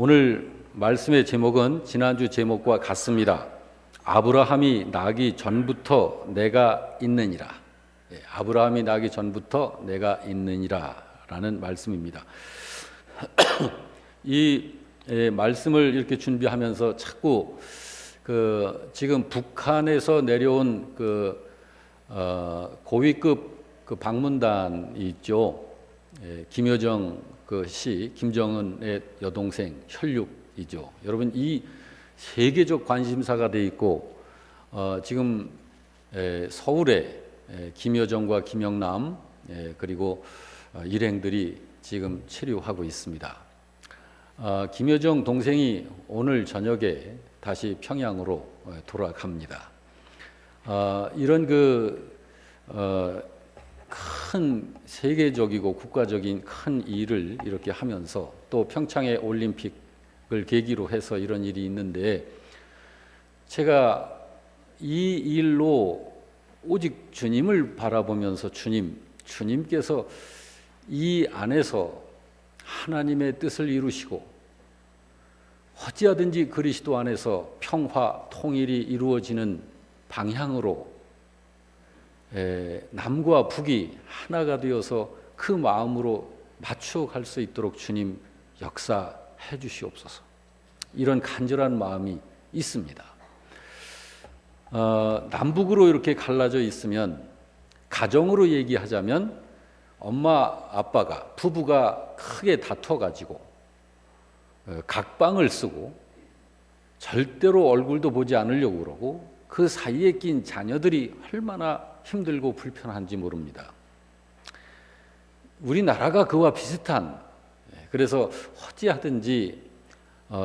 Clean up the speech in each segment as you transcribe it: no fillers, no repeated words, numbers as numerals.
오늘 말씀의 제목은 지난주 제목과 같습니다. 아브라함이 나기 전부터 내가 있느니라. 아브라함이 나기 전부터 내가 있느니라 라는 말씀입니다. 이 말씀을 이렇게 준비하면서 자꾸 지금 북한에서 내려온 고위급 방문단이 있죠. 김여정 김정은의 여동생 혈육이죠. 여러분, 이 세계적 관심사가 돼 있고 지금 서울에 김여정과 김영남 그리고 일행들이 지금 체류하고 있습니다. 김여정 동생이 오늘 저녁에 다시 평양으로 돌아갑니다. 이런 큰 세계적이고 국가적인 큰 일을 이렇게 하면서 또 평창의 올림픽을 계기로 해서 이런 일이 있는데, 제가 이 일로 오직 주님을 바라보면서 주님께서 이 안에서 하나님의 뜻을 이루시고 어찌하든지 그리스도 안에서 평화 통일이 이루어지는 방향으로 남과 북이 하나가 되어서 그 마음으로 맞춰갈 수 있도록 주님 역사해 주시옵소서. 이런 간절한 마음이 있습니다. 남북으로 이렇게 갈라져 있으면, 가정으로 얘기하자면 엄마 아빠가 부부가 크게 다퉈가지고 각방을 쓰고 절대로 얼굴도 보지 않으려고 그러고, 그 사이에 낀 자녀들이 얼마나 힘들고 불편한지 모릅니다. 우리나라가 그와 비슷한, 그래서 어찌하든지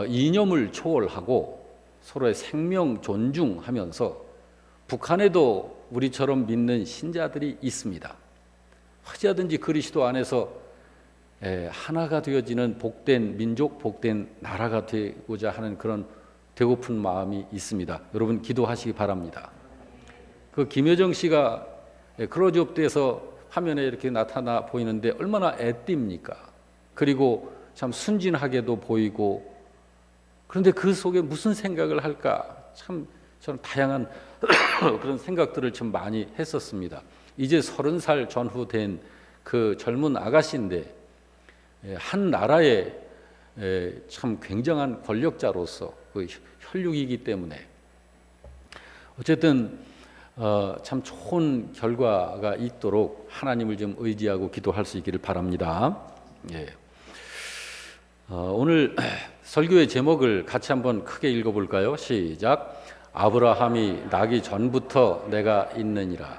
이념을 초월하고 서로의 생명 존중하면서, 북한에도 우리처럼 믿는 신자들이 있습니다. 어찌하든지 그리스도 안에서 하나가 되어지는 복된 민족, 복된 나라가 되고자 하는 그런 되고픈 마음이 있습니다. 여러분, 기도하시기 바랍니다. 김여정 씨가 클로즈업돼서 화면에 이렇게 나타나 보이는데 얼마나 애띠입니까? 그리고 참 순진하게도 보이고, 그런데 그 속에 무슨 생각을 할까? 참 저는 다양한 그런 생각들을 좀 많이 했었습니다. 이제 30살 전후된 그 젊은 아가씨인데 한 나라의 참 굉장한 권력자로서 혈육이기 때문에 어쨌든 참 좋은 결과가 있도록 하나님을 좀 의지하고 기도할 수 있기를 바랍니다. 오늘 설교의 제목을 같이 한번 크게 읽어볼까요? 시작. 아브라함이 나기 전부터 내가 있느니라.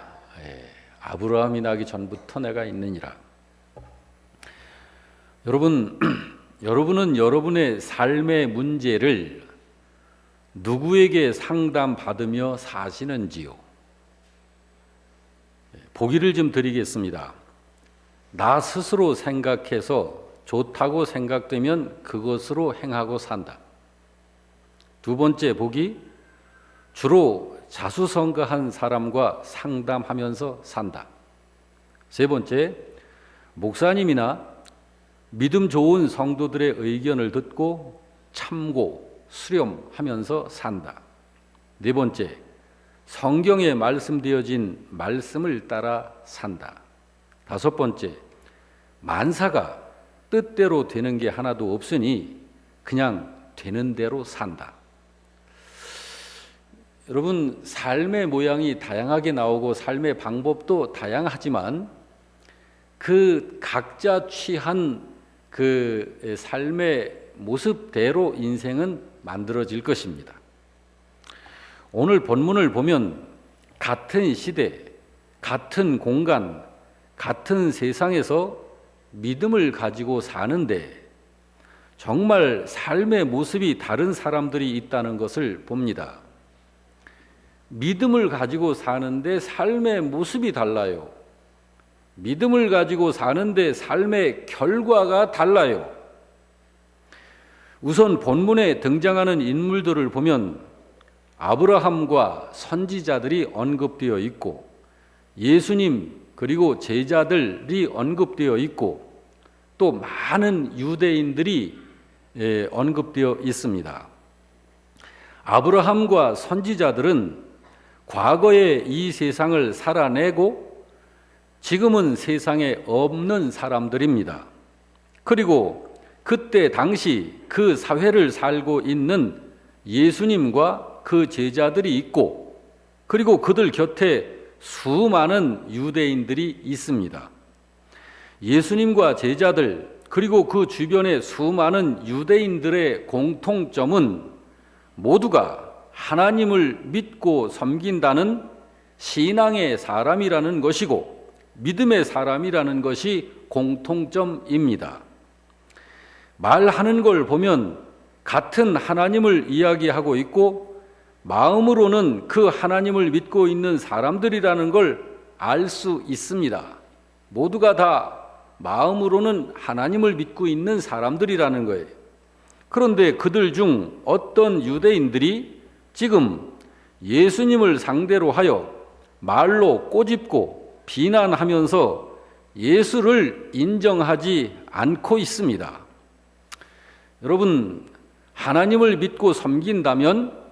아브라함이 나기 전부터 내가 있느니라. 여러분은 여러분의 삶의 문제를 누구에게 상담받으며 사시는지요? 보기를 좀 드리겠습니다. 나 스스로 생각해서 좋다고 생각되면 그것으로 행하고 산다. 두 번째 보기, 주로 자수성가한 사람과 상담하면서 산다. 세 번째, 목사님이나 믿음 좋은 성도들의 의견을 듣고 참고 수렴하면서 산다. 네 번째, 성경에 말씀되어진 말씀을 따라 산다. 다섯 번째, 만사가 뜻대로 되는 게 하나도 없으니 그냥 되는 대로 산다. 여러분, 삶의 모양이 다양하게 나오고 삶의 방법도 다양하지만 그 각자 취한 그 삶의 모습대로 인생은 만들어질 것입니다. 오늘 본문을 보면 같은 시대, 같은 공간, 같은 세상에서 믿음을 가지고 사는데 정말 삶의 모습이 다른 사람들이 있다는 것을 봅니다. 믿음을 가지고 사는데 삶의 모습이 달라요. 믿음을 가지고 사는데 삶의 결과가 달라요. 우선 본문에 등장하는 인물들을 보면 아브라함과 선지자들이 언급되어 있고, 예수님 그리고 제자들이 언급되어 있고, 또 많은 유대인들이 언급되어 있습니다. 아브라함과 선지자들은 과거에 이 세상을 살아내고 지금은 세상에 없는 사람들입니다. 그리고 그때 당시 그 사회를 살고 있는 예수님과 그 제자들이 있고, 그리고 그들 곁에 수많은 유대인들이 있습니다. 예수님과 제자들, 그리고 그 주변의 수많은 유대인들의 공통점은 모두가 하나님을 믿고 섬긴다는 신앙의 사람이라는 것이고 믿음의 사람이라는 것이 공통점입니다. 말하는 걸 보면 같은 하나님을 이야기하고 있고 마음으로는 그 하나님을 믿고 있는 사람들이라는 걸 알 수 있습니다. 모두가 다 마음으로는 하나님을 믿고 있는 사람들이라는 거예요. 그런데 그들 중 어떤 유대인들이 지금 예수님을 상대로 하여 말로 꼬집고 비난하면서 예수를 인정하지 않고 있습니다. 여러분, 하나님을 믿고 섬긴다면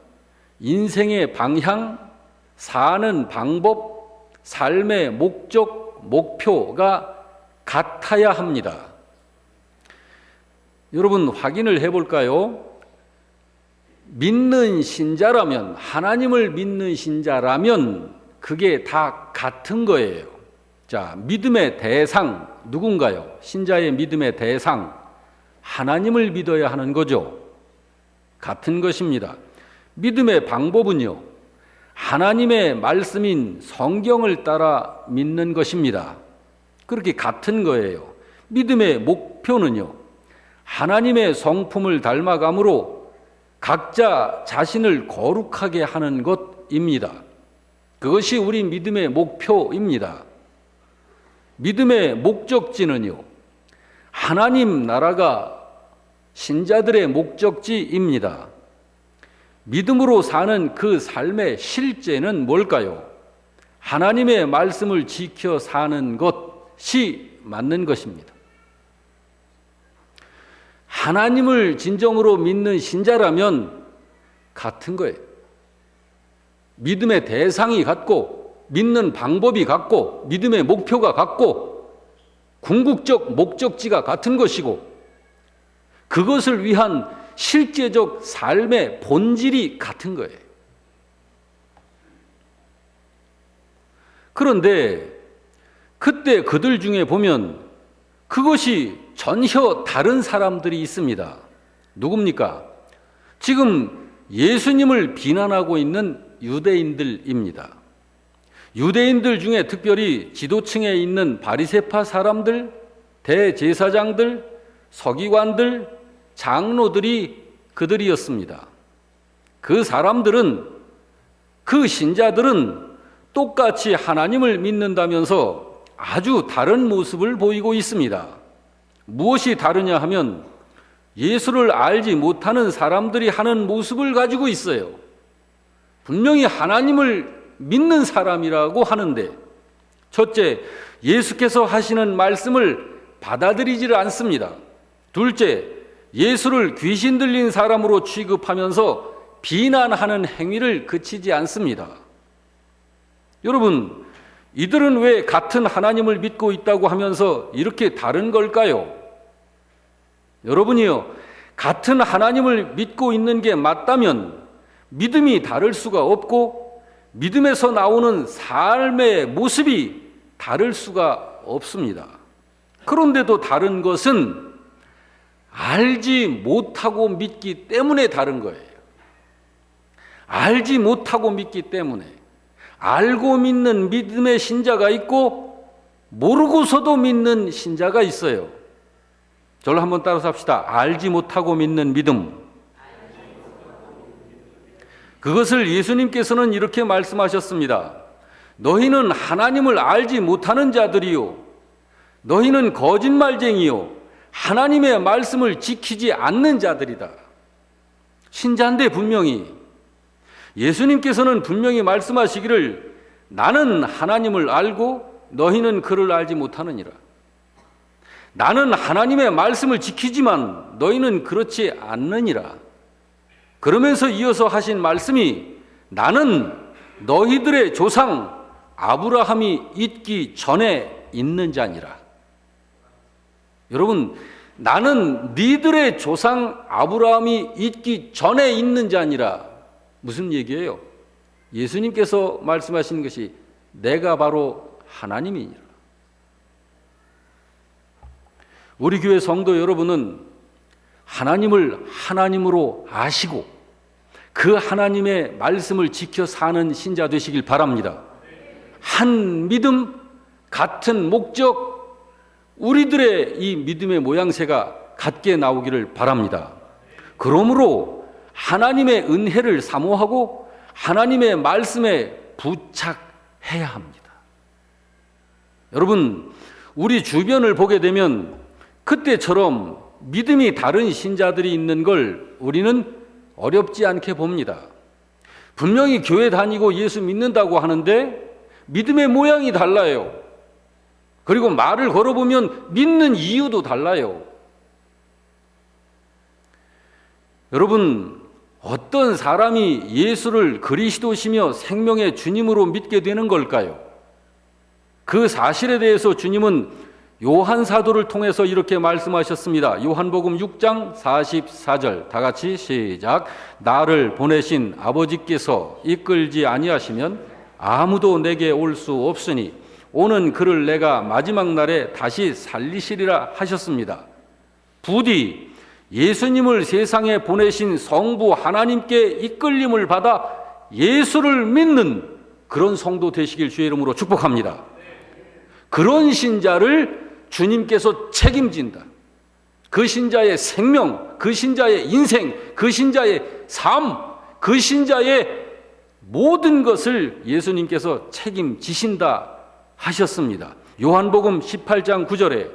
인생의 방향, 사는 방법, 삶의 목적, 목표가 같아야 합니다. 여러분, 확인을 해볼까요? 믿는 신자라면, 하나님을 믿는 신자라면 그게 다 같은 거예요. 자, 믿음의 대상 누군가요? 신자의 믿음의 대상, 하나님을 믿어야 하는 거죠. 같은 것입니다. 믿음의 방법은요, 하나님의 말씀인 성경을 따라 믿는 것입니다. 그렇게 같은 거예요. 믿음의 목표는요, 하나님의 성품을 닮아감으로 각자 자신을 거룩하게 하는 것입니다. 그것이 우리 믿음의 목표입니다. 믿음의 목적지는요, 하나님 나라가 신자들의 목적지입니다. 믿음으로 사는 그 삶의 실제는 뭘까요? 하나님의 말씀을 지켜 사는 것이 맞는 것입니다. 하나님을 진정으로 믿는 신자라면 같은 거예요. 믿음의 대상이 같고, 믿는 방법이 같고, 믿음의 목표가 같고, 궁극적 목적지가 같은 것이고, 그것을 위한 실제적 삶의 본질이 같은 거예요. 그런데 그때 그들 중에 보면 그것이 전혀 다른 사람들이 있습니다. 누굽니까? 지금 예수님을 비난하고 있는 유대인들입니다. 유대인들 중에 특별히 지도층에 있는 바리새파 사람들, 대제사장들, 서기관들, 장로들이 그들이었습니다. 그 사람들은, 그 신자들은 똑같이 하나님을 믿는다면서 아주 다른 모습을 보이고 있습니다. 무엇이 다르냐 하면 예수를 알지 못하는 사람들이 하는 모습을 가지고 있어요. 분명히 하나님을 믿는 사람이라고 하는데, 첫째, 예수께서 하시는 말씀을 받아들이지를 않습니다. 둘째, 예수를 귀신 들린 사람으로 취급하면서 비난하는 행위를 그치지 않습니다. 여러분, 이들은 왜 같은 하나님을 믿고 있다고 하면서 이렇게 다른 걸까요? 여러분이요, 같은 하나님을 믿고 있는 게 맞다면 믿음이 다를 수가 없고 믿음에서 나오는 삶의 모습이 다를 수가 없습니다. 그런데도 다른 것은 알지 못하고 믿기 때문에 다른 거예요. 알지 못하고 믿기 때문에. 알고 믿는 믿음의 신자가 있고 모르고서도 믿는 신자가 있어요. 저를 한번 따라서 합시다. 알지 못하고 믿는 믿음. 그것을 예수님께서는 이렇게 말씀하셨습니다. 너희는 하나님을 알지 못하는 자들이요, 너희는 거짓말쟁이요, 하나님의 말씀을 지키지 않는 자들이다. 신자인데 분명히 예수님께서는 분명히 말씀하시기를 나는 하나님을 알고 너희는 그를 알지 못하느니라. 나는 하나님의 말씀을 지키지만 너희는 그렇지 않느니라. 그러면서 이어서 하신 말씀이 나는 너희들의 조상 아브라함이 있기 전에 있는 자니라. 여러분, 나는 니들의 조상 아브라함이 있기 전에 있는 자니라. 무슨 얘기예요? 예수님께서 말씀하시는 것이 내가 바로 하나님이니라. 우리 교회 성도 여러분은 하나님을 하나님으로 아시고 그 하나님의 말씀을 지켜 사는 신자 되시길 바랍니다. 한 믿음, 같은 목적, 우리들의 이 믿음의 모양새가 같게 나오기를 바랍니다. 그러므로 하나님의 은혜를 사모하고 하나님의 말씀에 부착해야 합니다. 여러분, 우리 주변을 보게 되면 그때처럼 믿음이 다른 신자들이 있는 걸 우리는 어렵지 않게 봅니다. 분명히 교회 다니고 예수 믿는다고 하는데 믿음의 모양이 달라요. 그리고 말을 걸어보면 믿는 이유도 달라요. 여러분, 어떤 사람이 예수를 그리스도시며 생명의 주님으로 믿게 되는 걸까요? 그 사실에 대해서 주님은 요한 사도를 통해서 이렇게 말씀하셨습니다. 요한복음 6장 44절 다 같이 시작. 나를 보내신 아버지께서 이끌지 아니하시면 아무도 내게 올 수 없으니 오는 그를 내가 마지막 날에 다시 살리시리라 하셨습니다. 부디 예수님을 세상에 보내신 성부 하나님께 이끌림을 받아 예수를 믿는 그런 성도 되시길 주의 이름으로 축복합니다. 그런 신자를 주님께서 책임진다. 그 신자의 생명, 그 신자의 인생, 그 신자의 삶, 그 신자의 모든 것을 예수님께서 책임지신다 하셨습니다. 요한복음 18장 9절에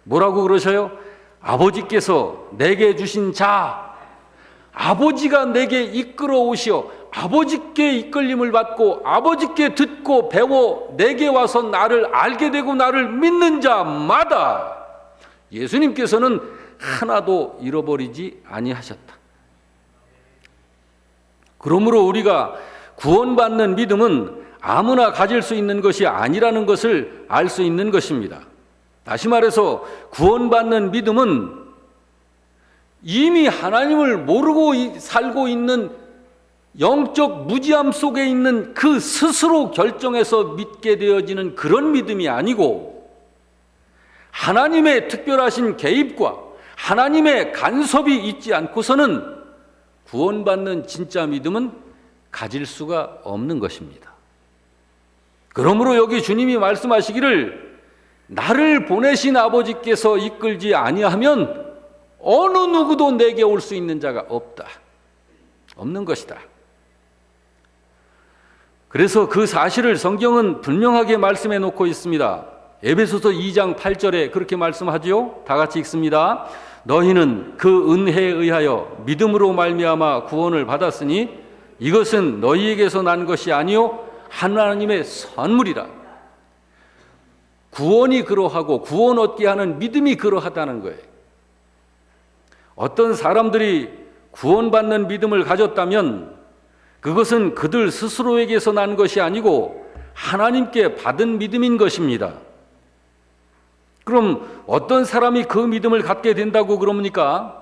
뭐라고 그러셔요? 아버지께서 내게 주신 자, 아버지가 내게 이끌어 오시어 아버지께 이끌림을 받고 아버지께 듣고 배워 내게 와서 나를 알게 되고 나를 믿는 자마다 예수님께서는 하나도 잃어버리지 아니하셨다. 그러므로 우리가 구원받는 믿음은 아무나 가질 수 있는 것이 아니라는 것을 알 수 있는 것입니다. 다시 말해서 구원받는 믿음은 이미 하나님을 모르고 살고 있는 영적 무지함 속에 있는 그 스스로 결정해서 믿게 되어지는 그런 믿음이 아니고 하나님의 특별하신 개입과 하나님의 간섭이 있지 않고서는 구원받는 진짜 믿음은 가질 수가 없는 것입니다. 그러므로 여기 주님이 말씀하시기를 나를 보내신 아버지께서 이끌지 아니하면 어느 누구도 내게 올 수 있는 자가 없다. 없는 것이다. 그래서 그 사실을 성경은 분명하게 말씀해 놓고 있습니다. 에베소서 2장 8절에 그렇게 말씀하지요. 다 같이 읽습니다. 너희는 그 은혜에 의하여 믿음으로 말미암아 구원을 받았으니 이것은 너희에게서 난 것이 아니요 하나님의 선물이라. 구원이 그러하고 구원 얻게 하는 믿음이 그러하다는 거예요. 어떤 사람들이 구원받는 믿음을 가졌다면 그것은 그들 스스로에게서 난 것이 아니고 하나님께 받은 믿음인 것입니다. 그럼 어떤 사람이 그 믿음을 갖게 된다고 그럽니까?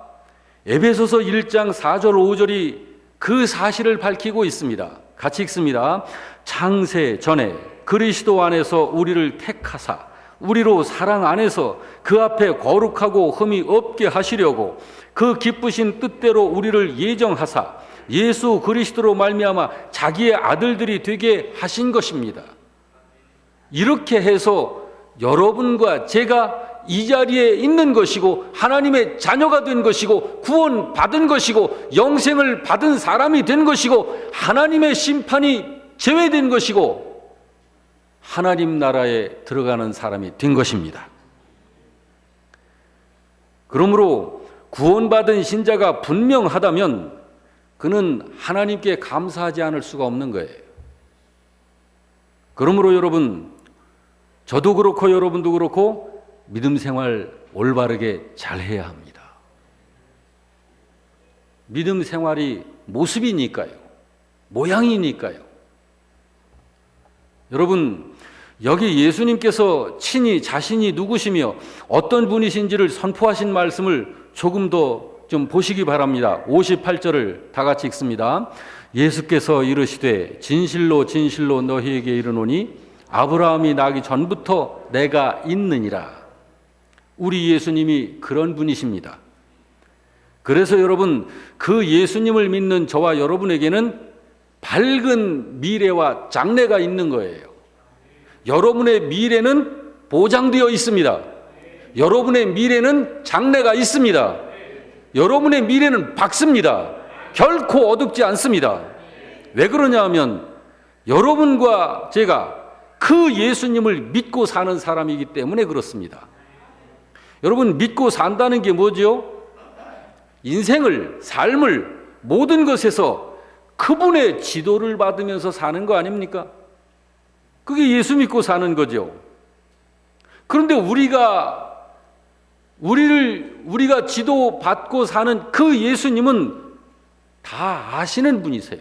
에베소서 1장 4절 5절이 그 사실을 밝히고 있습니다. 같이 읽습니다. 창세 전에 그리스도 안에서 우리를 택하사 우리로 사랑 안에서 그 앞에 거룩하고 흠이 없게 하시려고 그 기쁘신 뜻대로 우리를 예정하사 예수 그리스도로 말미암아 자기의 아들들이 되게 하신 것입니다. 이렇게 해서 여러분과 제가 이 자리에 있는 것이고 하나님의 자녀가 된 것이고 구원 받은 것이고 영생을 받은 사람이 된 것이고 하나님의 심판이 제외된 것이고 하나님 나라에 들어가는 사람이 된 것입니다. 그러므로 구원받은 신자가 분명하다면 그는 하나님께 감사하지 않을 수가 없는 거예요. 그러므로 여러분, 저도 그렇고 여러분도 그렇고 믿음 생활 올바르게 잘 해야 합니다. 믿음 생활이 모습이니까요. 모양이니까요. 여러분, 여기 예수님께서 친히 자신이 누구시며 어떤 분이신지를 선포하신 말씀을 조금 더 좀 보시기 바랍니다. 58절을 다 같이 읽습니다. 예수께서 이르시되 진실로 진실로 너희에게 이르노니 아브라함이 나기 전부터 내가 있느니라. 우리 예수님이 그런 분이십니다. 그래서 여러분, 그 예수님을 믿는 저와 여러분에게는 밝은 미래와 장래가 있는 거예요. 여러분의 미래는 보장되어 있습니다. 여러분의 미래는 장래가 있습니다. 여러분의 미래는 밝습니다. 결코 어둡지 않습니다. 왜 그러냐 하면 여러분과 제가 그 예수님을 믿고 사는 사람이기 때문에 그렇습니다. 여러분, 믿고 산다는 게 뭐죠? 인생을, 삶을 모든 것에서 그분의 지도를 받으면서 사는 거 아닙니까? 그게 예수 믿고 사는 거죠. 그런데 우리가 지도받고 사는 그 예수님은 다 아시는 분이세요.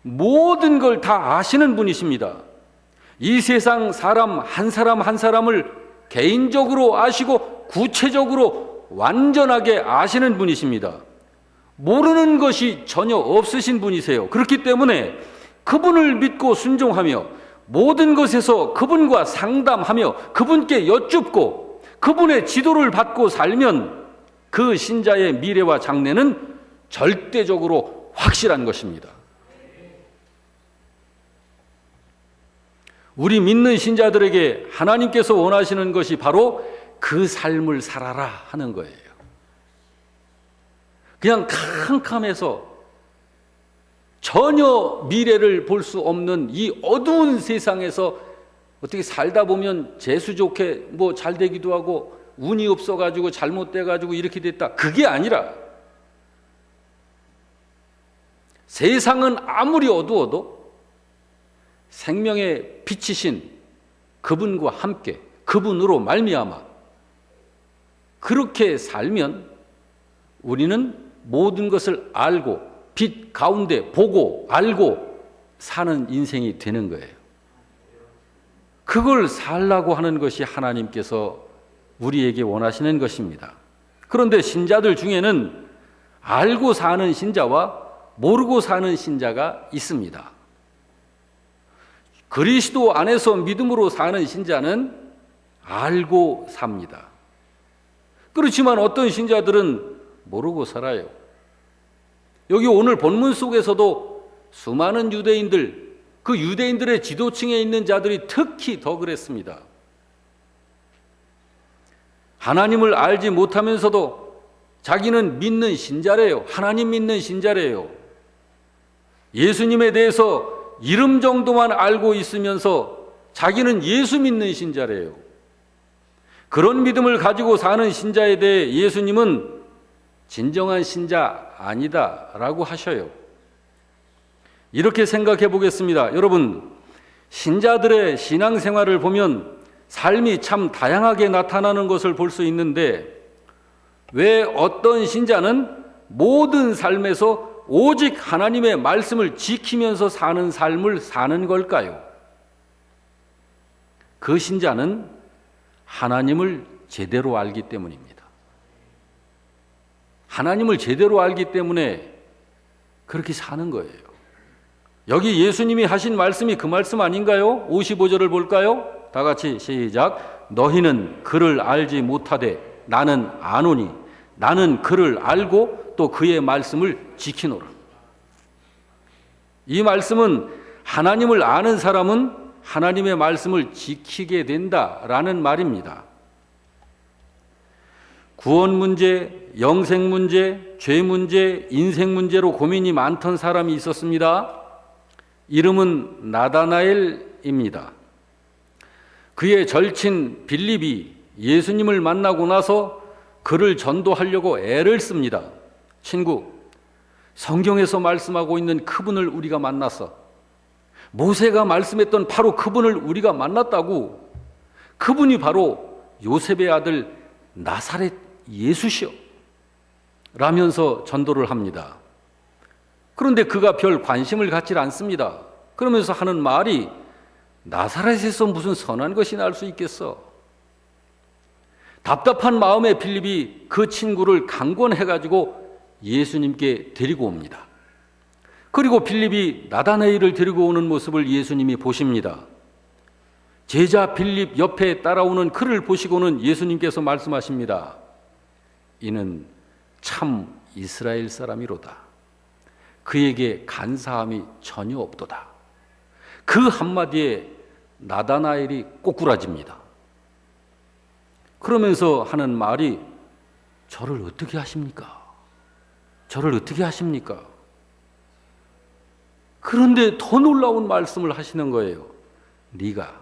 모든 걸 다 아시는 분이십니다. 이 세상 사람 한 사람을 개인적으로 아시고 구체적으로 완전하게 아시는 분이십니다. 모르는 것이 전혀 없으신 분이세요. 그렇기 때문에 그분을 믿고 순종하며 모든 것에서 그분과 상담하며 그분께 여쭙고 그분의 지도를 받고 살면 그 신자의 미래와 장래는 절대적으로 확실한 것입니다. 우리 믿는 신자들에게 하나님께서 원하시는 것이 바로 그 삶을 살아라 하는 거예요. 그냥 캄캄해서 전혀 미래를 볼 수 없는 이 어두운 세상에서 어떻게 살다 보면 재수 좋게 뭐 잘 되기도 하고 운이 없어가지고 잘못돼가지고 이렇게 됐다. 그게 아니라 세상은 아무리 어두워도 생명의 빛이신 그분과 함께 그분으로 말미암아 그렇게 살면 우리는 모든 것을 알고 빛 가운데 보고 알고 사는 인생이 되는 거예요. 그걸 살라고 하는 것이 하나님께서 우리에게 원하시는 것입니다. 그런데 신자들 중에는 알고 사는 신자와 모르고 사는 신자가 있습니다. 그리스도 안에서 믿음으로 사는 신자는 알고 삽니다. 그렇지만 어떤 신자들은 모르고 살아요. 여기 오늘 본문 속에서도 수많은 유대인들, 그 유대인들의 지도층에 있는 자들이 특히 더 그랬습니다. 하나님을 알지 못하면서도 자기는 믿는 신자래요. 하나님 믿는 신자래요. 예수님에 대해서 이름 정도만 알고 있으면서 자기는 예수 믿는 신자래요. 그런 믿음을 가지고 사는 신자에 대해 예수님은 진정한 신자 아니다라고 하셔요. 이렇게 생각해 보겠습니다. 여러분, 신자들의 신앙생활을 보면 삶이 참 다양하게 나타나는 것을 볼 수 있는데 왜 어떤 신자는 모든 삶에서 오직 하나님의 말씀을 지키면서 사는 삶을 사는 걸까요? 그 신자는 하나님을 제대로 알기 때문입니다. 하나님을 제대로 알기 때문에 그렇게 사는 거예요. 여기 예수님이 하신 말씀이 그 말씀 아닌가요? 55절을 볼까요? 다 같이 시작. 너희는 그를 알지 못하되 나는 아노니 나는 그를 알고 또 그의 말씀을 지키노라. 이 말씀은 하나님을 아는 사람은 하나님의 말씀을 지키게 된다라는 말입니다. 구원 문제, 영생 문제, 죄 문제, 인생 문제로 고민이 많던 사람이 있었습니다. 이름은 나다나엘입니다. 그의 절친 빌립이 예수님을 만나고 나서 그를 전도하려고 애를 씁니다. 친구, 성경에서 말씀하고 있는 그분을 우리가 만났어. 모세가 말씀했던 바로 그분을 우리가 만났다고. 그분이 바로 요셉의 아들 나사렛 예수시여 라면서 전도를 합니다. 그런데 그가 별 관심을 갖지 않습니다. 그러면서 하는 말이 나사렛에서 무슨 선한 것이 날 수 있겠어? 답답한 마음에 빌립이 그 친구를 강권해가지고 예수님께 데리고 옵니다. 그리고 빌립이 나다나엘을 데리고 오는 모습을 예수님이 보십니다. 제자 빌립 옆에 따라오는 그를 보시고는 예수님께서 말씀하십니다. 이는 참 이스라엘 사람이로다. 그에게 간사함이 전혀 없도다. 그 한마디에 나다나엘이 꼬꾸라집니다. 그러면서 하는 말이 저를 어떻게 하십니까? 저를 어떻게 하십니까? 그런데 더 놀라운 말씀을 하시는 거예요. 네가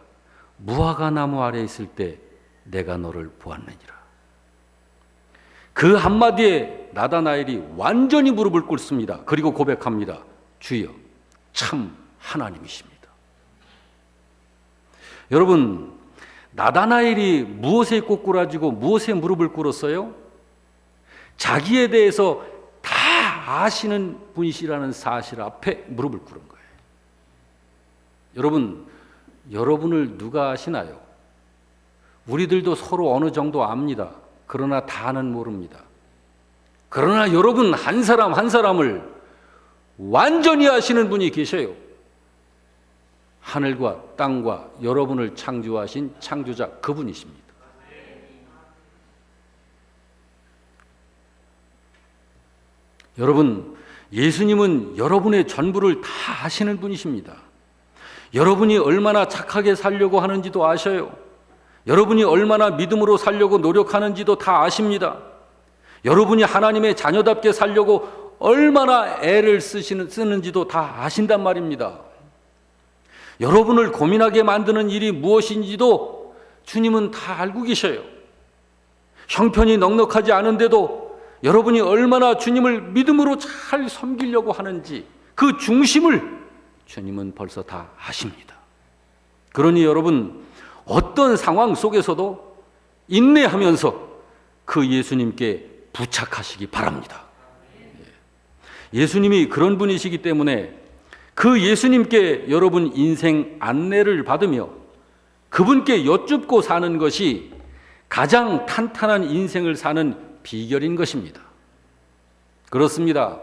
무화과 나무 아래 있을 때 내가 너를 보았느니라. 그 한마디에 나다나엘이 완전히 무릎을 꿇습니다. 그리고 고백합니다. 주여, 참 하나님이십니다. 여러분, 나다나엘이 무엇에 꼬꾸라지고 무엇에 무릎을 꿇었어요? 자기에 대해서 다 아시는 분이시라는 사실 앞에 무릎을 꿇은 거예요. 여러분, 여러분을 누가 아시나요? 우리들도 서로 어느 정도 압니다. 그러나 다는 모릅니다. 그러나 여러분 한 사람 한 사람을 완전히 아시는 분이 계셔요. 하늘과 땅과 여러분을 창조하신 창조자 그분이십니다. 여러분, 예수님은 여러분의 전부를 다 아시는 분이십니다. 여러분이 얼마나 착하게 살려고 하는지도 아셔요. 여러분이 얼마나 믿음으로 살려고 노력하는지도 다 아십니다. 여러분이 하나님의 자녀답게 살려고 얼마나 애를 쓰는지도 다 아신단 말입니다. 여러분을 고민하게 만드는 일이 무엇인지도 주님은 다 알고 계셔요. 형편이 넉넉하지 않은데도 여러분이 얼마나 주님을 믿음으로 잘 섬기려고 하는지 그 중심을 주님은 벌써 다 아십니다. 그러니 여러분, 어떤 상황 속에서도 인내하면서 그 예수님께 부착하시기 바랍니다. 예수님이 그런 분이시기 때문에 그 예수님께 여러분 인생 안내를 받으며 그분께 여쭙고 사는 것이 가장 탄탄한 인생을 사는 비결인 것입니다. 그렇습니다.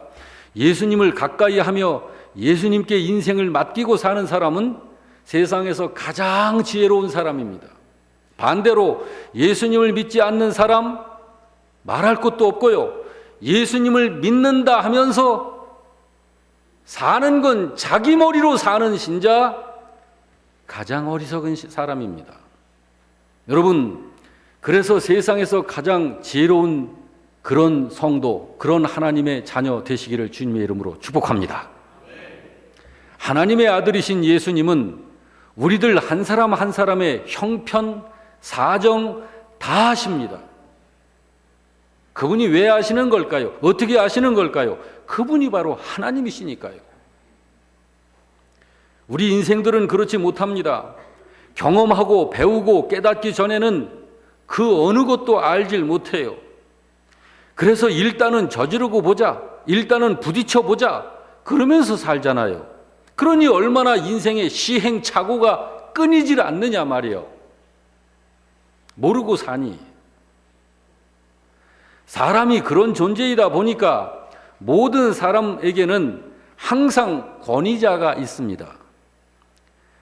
예수님을 가까이 하며 예수님께 인생을 맡기고 사는 사람은 세상에서 가장 지혜로운 사람입니다. 반대로 예수님을 믿지 않는 사람 말할 것도 없고요. 예수님을 믿는다 하면서 사는 건 자기 머리로 사는 신자 가장 어리석은 사람입니다. 여러분, 그래서 세상에서 가장 지혜로운 그런 성도, 그런 하나님의 자녀 되시기를 주님의 이름으로 축복합니다. 하나님의 아들이신 예수님은 우리들 한 사람 한 사람의 형편, 사정 다 아십니다. 그분이 왜 아시는 걸까요? 어떻게 아시는 걸까요? 그분이 바로 하나님이시니까요. 우리 인생들은 그렇지 못합니다. 경험하고 배우고 깨닫기 전에는 그 어느 것도 알질 못해요. 그래서 일단은 저지르고 보자, 일단은 부딪혀 보자, 그러면서 살잖아요. 그러니 얼마나 인생의 시행착오가 끊이질 않느냐 말이에요. 모르고 사니. 사람이 그런 존재이다 보니까 모든 사람에게는 항상 권위자가 있습니다.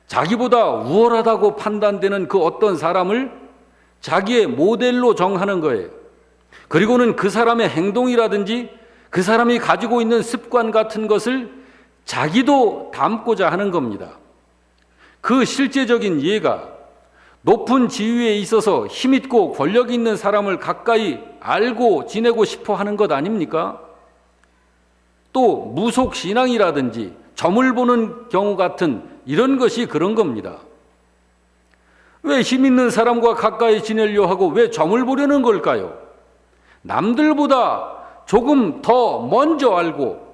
자기보다 우월하다고 판단되는 그 어떤 사람을 자기의 모델로 정하는 거예요. 그리고는 그 사람의 행동이라든지 그 사람이 가지고 있는 습관 같은 것을 자기도 닮고자 하는 겁니다. 그 실제적인 예가 높은 지위에 있어서 힘있고 권력 있는 사람을 가까이 알고 지내고 싶어 하는 것 아닙니까? 또 무속신앙이라든지 점을 보는 경우 같은 이런 것이 그런 겁니다. 왜 힘있는 사람과 가까이 지내려 하고 왜 점을 보려는 걸까요? 남들보다 조금 더 먼저 알고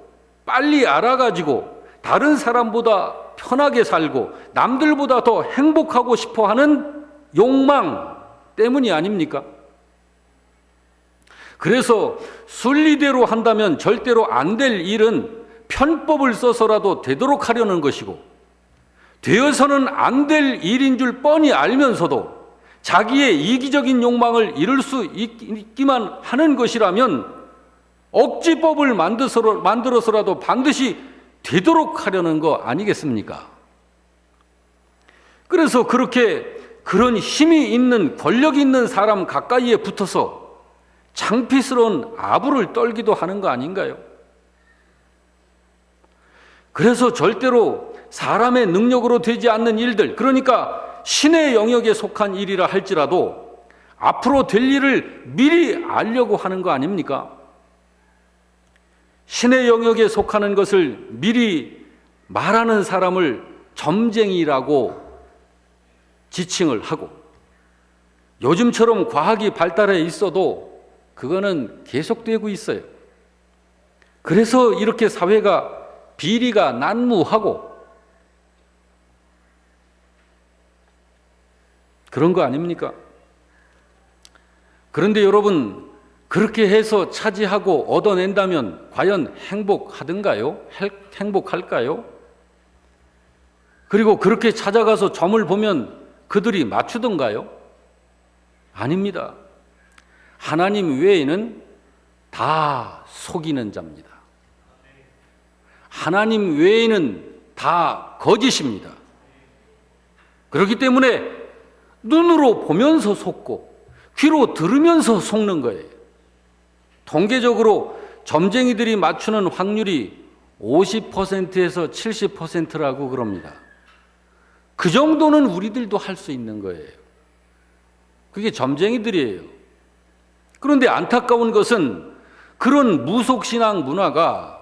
빨리 알아가지고 다른 사람보다 편하게 살고 남들보다 더 행복하고 싶어 하는 욕망, 때문이 아닙니까? 그래서 순리대로 한다면 절대로 안 될 일은 편법을 써서라도 되도록 하려는 것이고, 되어서는 안 될 일인 줄 뻔히 알면서도 자기의 이기적인 욕망을 이룰 수 있기만 하는 것이라면 억지법을 만들어서라도 반드시 되도록 하려는 거 아니겠습니까? 그래서 그런 힘이 있는, 권력이 있는 사람 가까이에 붙어서 창피스러운 아부를 떨기도 하는 거 아닌가요? 그래서 절대로 사람의 능력으로 되지 않는 일들, 그러니까 신의 영역에 속한 일이라 할지라도 앞으로 될 일을 미리 알려고 하는 거 아닙니까? 신의 영역에 속하는 것을 미리 말하는 사람을 점쟁이라고 지칭을 하고, 요즘처럼 과학이 발달해 있어도 그거는 계속되고 있어요. 그래서 이렇게 사회가 비리가 난무하고 그런 거 아닙니까? 그런데 여러분, 그렇게 해서 차지하고 얻어낸다면 과연 행복하든가요? 행복할까요? 그리고 그렇게 찾아가서 점을 보면 그들이 맞추던가요? 아닙니다. 하나님 외에는 다 속이는 자입니다. 하나님 외에는 다 거짓입니다. 그렇기 때문에 눈으로 보면서 속고 귀로 들으면서 속는 거예요. 통계적으로 점쟁이들이 맞추는 확률이 50%에서 70%라고 그럽니다. 그 정도는 우리들도 할 수 있는 거예요. 그게 점쟁이들이에요. 그런데 안타까운 것은 그런 무속신앙 문화가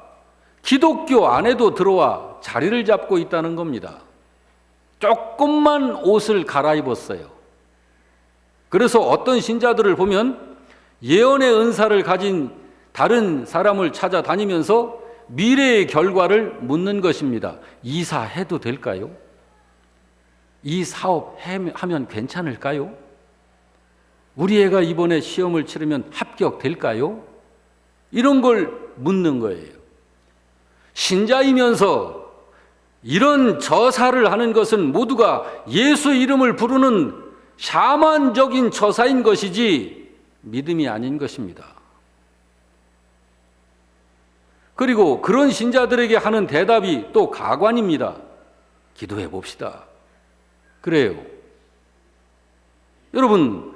기독교 안에도 들어와 자리를 잡고 있다는 겁니다. 조금만 옷을 갈아입었어요. 그래서 어떤 신자들을 보면 예언의 은사를 가진 다른 사람을 찾아다니면서 미래의 결과를 묻는 것입니다. 이사해도 될까요? 이 사업 하면 괜찮을까요? 우리 애가 이번에 시험을 치르면 합격될까요? 이런 걸 묻는 거예요. 신자이면서 이런 저사를 하는 것은 모두가 예수 이름을 부르는 샤만적인 저사인 것이지 믿음이 아닌 것입니다. 그리고 그런 신자들에게 하는 대답이 또 가관입니다. 기도해 봅시다. 그래요. 여러분,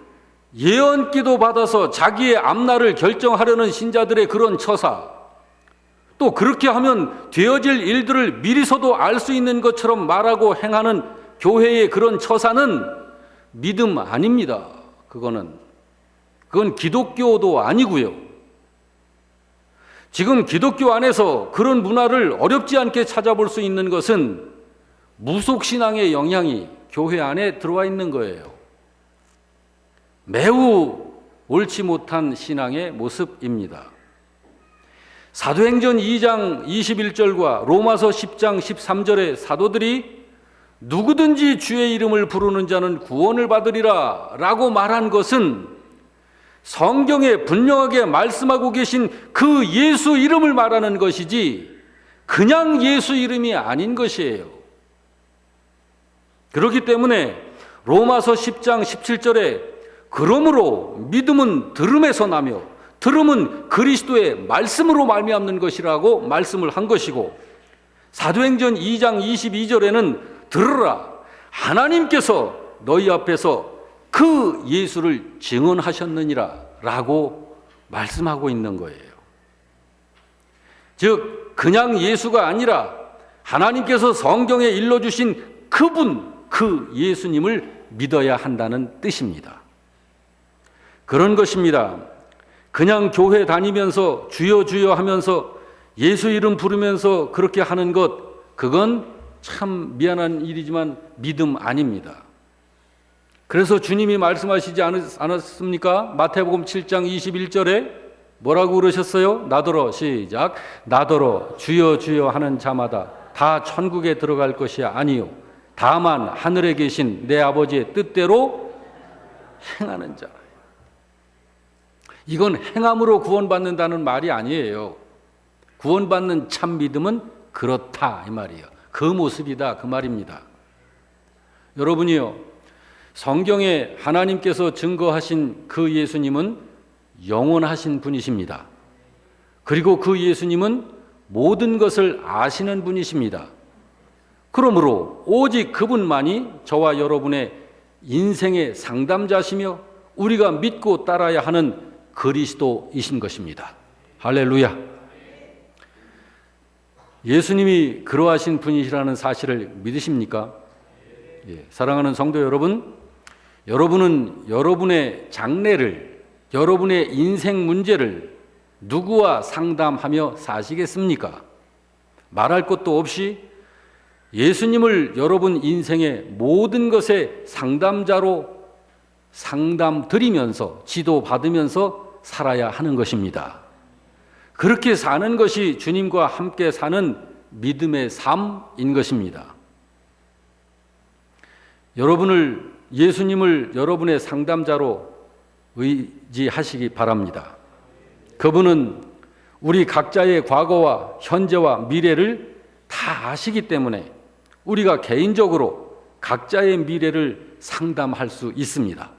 예언기도 받아서 자기의 앞날을 결정하려는 신자들의 그런 처사, 또 그렇게 하면 되어질 일들을 미리서도 알 수 있는 것처럼 말하고 행하는 교회의 그런 처사는 믿음 아닙니다. 그건 기독교도 아니고요. 지금 기독교 안에서 그런 문화를 어렵지 않게 찾아볼 수 있는 것은 무속신앙의 영향이 교회 안에 들어와 있는 거예요. 매우 옳지 못한 신앙의 모습입니다. 사도행전 2장 21절과 로마서 10장 13절의 사도들이 누구든지 주의 이름을 부르는 자는 구원을 받으리라 라고 말한 것은 성경에 분명하게 말씀하고 계신 그 예수 이름을 말하는 것이지 그냥 예수 이름이 아닌 것이에요. 그렇기 때문에 로마서 10장 17절에 그러므로 믿음은 들음에서 나며 들음은 그리스도의 말씀으로 말미암는 것이라고 말씀을 한 것이고, 사도행전 2장 22절에는 들으라, 하나님께서 너희 앞에서 그 예수를 증언하셨느니라 라고 말씀하고 있는 거예요. 즉 그냥 예수가 아니라 하나님께서 성경에 일러주신 그분, 그 예수님을 믿어야 한다는 뜻입니다. 그런 것입니다. 그냥 교회 다니면서 주여 주여 하면서 예수 이름 부르면서 그렇게 하는 것, 그건 참 미안한 일이지만 믿음 아닙니다. 그래서 주님이 말씀하시지 않았습니까? 마태복음 7장 21절에 뭐라고 그러셨어요? 나더러, 시작, 나더러 주여 주여 하는 자마다 다 천국에 들어갈 것이 아니요 다만 하늘에 계신 내 아버지의 뜻대로 행하는 자. 이건 행함으로 구원받는다는 말이 아니에요. 구원받는 참 믿음은 그렇다 이 말이에요. 그 모습이다 그 말입니다. 여러분이요, 성경에 하나님께서 증거하신 그 예수님은 영원하신 분이십니다. 그리고 그 예수님은 모든 것을 아시는 분이십니다. 그러므로 오직 그분만이 저와 여러분의 인생의 상담자시며 우리가 믿고 따라야 하는 그리스도이신 것입니다. 할렐루야. 예수님이 그러하신 분이시라는 사실을 믿으십니까? 예, 사랑하는 성도 여러분, 여러분은 여러분의 장래를, 여러분의 인생 문제를 누구와 상담하며 사시겠습니까? 말할 것도 없이 예수님을 여러분 인생의 모든 것의 상담자로 상담 드리면서 지도받으면서 살아야 하는 것입니다. 그렇게 사는 것이 주님과 함께 사는 믿음의 삶인 것입니다. 예수님을 여러분의 상담자로 의지하시기 바랍니다. 그분은 우리 각자의 과거와 현재와 미래를 다 아시기 때문에 우리가 개인적으로 각자의 미래를 상담할 수 있습니다.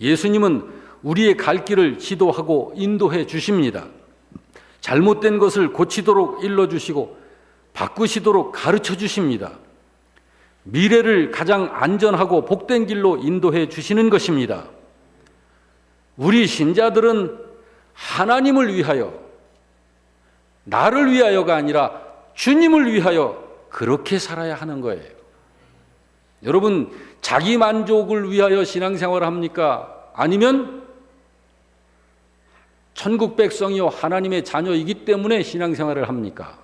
예수님은 우리의 갈 길을 지도하고 인도해 주십니다. 잘못된 것을 고치도록 일러주시고 바꾸시도록 가르쳐 주십니다. 미래를 가장 안전하고 복된 길로 인도해 주시는 것입니다. 우리 신자들은 하나님을 위하여, 나를 위하여가 아니라 주님을 위하여 그렇게 살아야 하는 거예요. 여러분, 자기 만족을 위하여 신앙생활을 합니까? 아니면 천국 백성이요 하나님의 자녀이기 때문에 신앙생활을 합니까?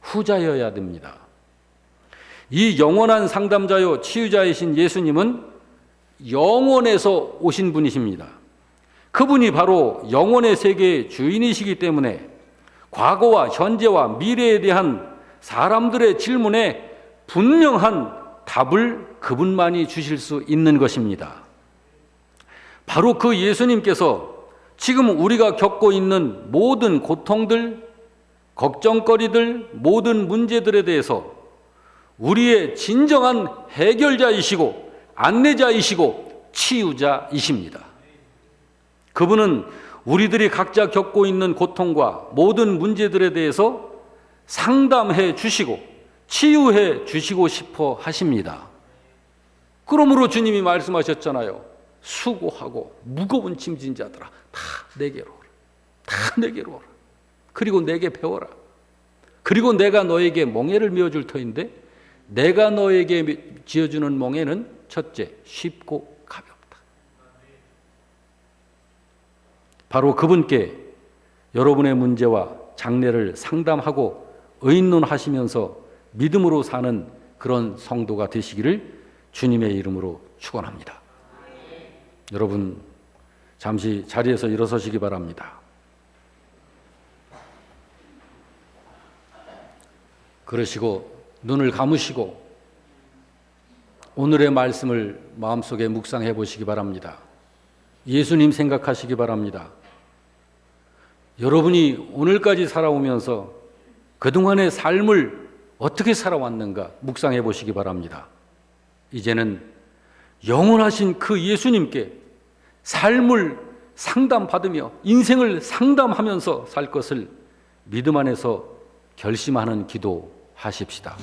후자여야 됩니다. 이 영원한 상담자요 치유자이신 예수님은 영원에서 오신 분이십니다. 그분이 바로 영원의 세계의 주인이시기 때문에 과거와 현재와 미래에 대한 사람들의 질문에 분명한 답을 그분만이 주실 수 있는 것입니다. 바로 그 예수님께서 지금 우리가 겪고 있는 모든 고통들, 걱정거리들, 모든 문제들에 대해서 우리의 진정한 해결자이시고 안내자이시고 치유자이십니다. 그분은 우리들이 각자 겪고 있는 고통과 모든 문제들에 대해서 상담해 주시고 치유해 주시고 싶어 하십니다. 그러므로 주님이 말씀하셨잖아요. 수고하고 무거운 짐진 자들아 다 내게로 오라. 다 내게로 오라. 그리고 내게 배워라. 그리고 내가 너에게 멍에를 메어줄 터인데 내가 너에게 지어주는 멍에는 첫째 쉽고 가볍다. 바로 그분께 여러분의 문제와 장래를 상담하고 의논하시면서 믿음으로 사는 그런 성도가 되시기를 주님의 이름으로 축원합니다. 여러분 잠시 자리에서 일어서시기 바랍니다. 그러시고 눈을 감으시고 오늘의 말씀을 마음속에 묵상해 보시기 바랍니다. 예수님 생각하시기 바랍니다. 여러분이 오늘까지 살아오면서 그동안의 삶을 어떻게 살아왔는가 묵상해 보시기 바랍니다. 이제는 영원하신 그 예수님께 삶을 상담받으며 인생을 상담하면서 살 것을 믿음 안에서 결심하는 기도 하십시다.